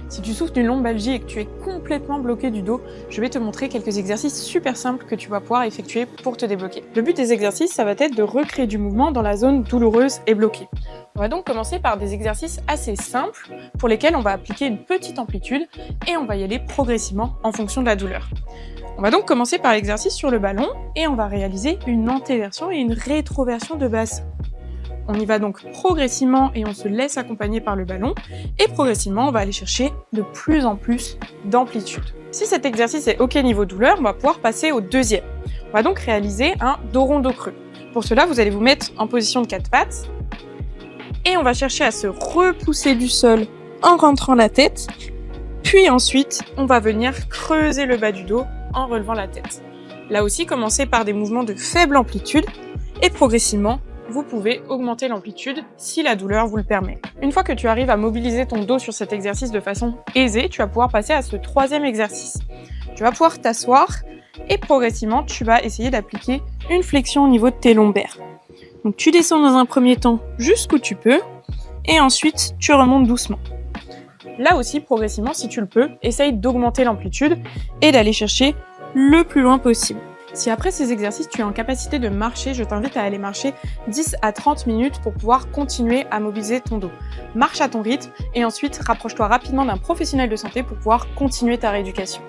Si tu souffres d'une lombalgie et que tu es complètement bloqué du dos, je vais te montrer quelques exercices super simples que tu vas pouvoir effectuer pour te débloquer. Le but des exercices, ça va être de recréer du mouvement dans la zone douloureuse et bloquée. On va donc commencer par des exercices assez simples pour lesquels on va appliquer une petite amplitude et on va y aller progressivement en fonction de la douleur. On va donc commencer par l'exercice sur le ballon et on va réaliser une antéversion et une rétroversion de bassin. On y va donc progressivement et on se laisse accompagner par le ballon et progressivement on va aller chercher de plus en plus d'amplitude. Si cet exercice est OK niveau douleur, on va pouvoir passer au deuxième. On va donc réaliser un dos rond dos creux. Pour cela, vous allez vous mettre en position de 4 pattes et on va chercher à se repousser du sol en rentrant la tête. Puis ensuite, on va venir creuser le bas du dos en relevant la tête. Là aussi, commencez par des mouvements de faible amplitude et progressivement, vous pouvez augmenter l'amplitude si la douleur vous le permet. Une fois que tu arrives à mobiliser ton dos sur cet exercice de façon aisée, tu vas pouvoir passer à ce troisième exercice. Tu vas pouvoir t'asseoir et progressivement, tu vas essayer d'appliquer une flexion au niveau de tes lombaires. Donc tu descends dans un premier temps jusqu'où tu peux et ensuite tu remontes doucement. Là aussi, progressivement, si tu le peux, essaye d'augmenter l'amplitude et d'aller chercher le plus loin possible. Si après ces exercices, tu es en capacité de marcher, je t'invite à aller marcher 10 à 30 minutes pour pouvoir continuer à mobiliser ton dos. Marche à ton rythme et ensuite rapproche-toi rapidement d'un professionnel de santé pour pouvoir continuer ta rééducation.